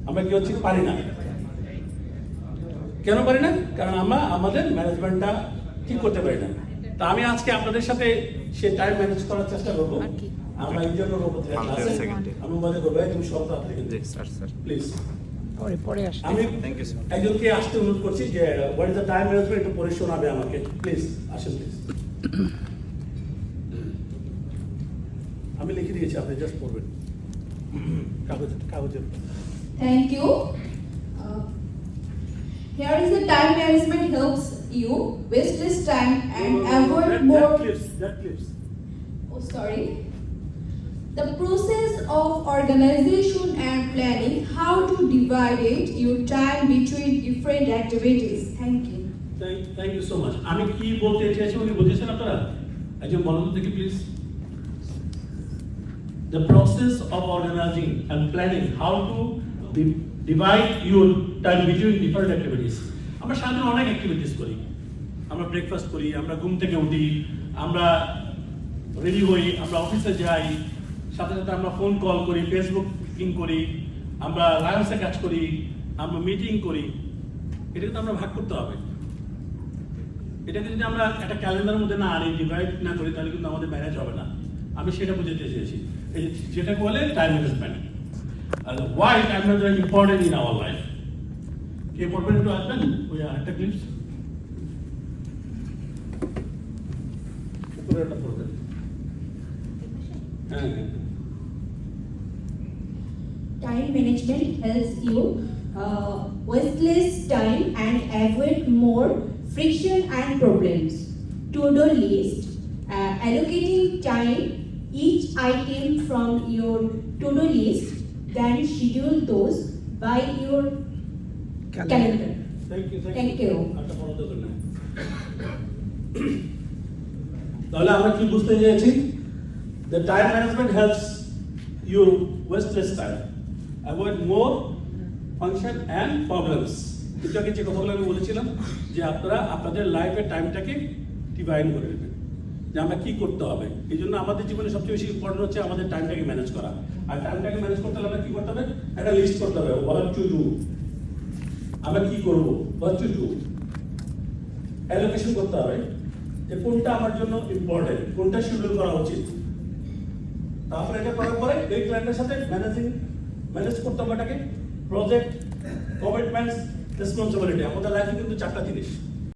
আমরা কি হচ্ছে পারি না। কেন পারি না? কারণ আমরা আমাদের ম্যানেজমেন্টটা ঠিক করতে পারি না। তা আমি আজকে আপনাদের সাথে সে টাইম ম্যানেজ করার চেষ্টা করবো। আমরা ইন্টারভিউ করবো, আমি মনে করবো তুমি সব তাড়াতাড়ি প্লিজ। আমি একজনকে আসতে অনুরোধ করছি যে what is the time management, একটু পড়ে শোনাবে আমাকে প্লিজ। আসেন প্লিজ। আমি লিখে দিয়েছি, আপনি জাস্ট পড়বেন কাগজের। Thank you. Here is the time management helps you waste less time and avoid more. That clips. Oh, sorry. The process of organization and planning, how to divide your time between different activities. Thank you. Thank you so much. আমি কি বলতে চাইছি উনি বুঝেছেন আপনারা? একজন বলুন দেখি please. The process of organizing and planning, how to divide your time between different activities. আমরা সাধারণত অনেক অ্যাক্টিভিটিস করি। আমরা ব্রেকফাস্ট করি, আমরা ঘুম থেকে উঠি, আমরা রেডি হই, আমরা অফিসে যাই, সাথে সাথে আমরা ফোন কল করি, ফেসবুক বুকিং করি, আমরা লাইভসে কাজ করি, আমরা মিটিং করি। এটা কিন্তু আমরা ভাগ করতে হবে। এটাকে যদি আমরা একটা ক্যালেন্ডারের মধ্যে না আনি, ডিভাইড না করি, তাহলে কিন্তু আমাদের ম্যানেজ হবে না। আমি সেটা বুঝতে চেয়েছি, যেটাকে বলে টাইম ম্যানেজমেন্ট। আর why time management is important in our life. কে পড়বেন একটু আসবেন ওই একটা ক্লিপস উপরে একটা পড়বেন। হ্যাঁ Time management helps you waste less time and avoid more friction and problems. To-do list, allocating time each item from your to-do list, then schedule those by your calendar. Thank you. তাহলে আমরা কি বুঝতে চেয়েছি? The time management helps you waste less time, avoid more function and problems. এটাকে যে কথাগুলো আমি বলেছিলাম যে আপনারা আপনাদের লাইফের টাইমটাকে ডিভাইড করে নেবেন, যে আমরা কি করতে হবে। এই জন্য আমাদের জীবনে সবচেয়ে বেশি ইম্পর্টেন্ট হচ্ছে আমাদের টাইমটাকে ম্যানেজ করা। আর টাইমটাকে ম্যানেজ করতে হলে আমরা কি করতে হবে? একটা লিস্ট করতে হবে, হোয়াট টু ডু, আমরা কি করব, হোয়াট টু ডু। অ্যালোকেশন করতে হবে যে কোনটা আমার জন্য ইম্পর্টেন্ট, কোনটা শিডিউল করা উচিত। তারপরে এটা করার পরে এই ক্লায়েন্টের সাথে ম্যানেজ করতে হবে এটাকে। Project, commitments, responsibility. আমাদের লাইফে কিন্তু চারটা জিনিস।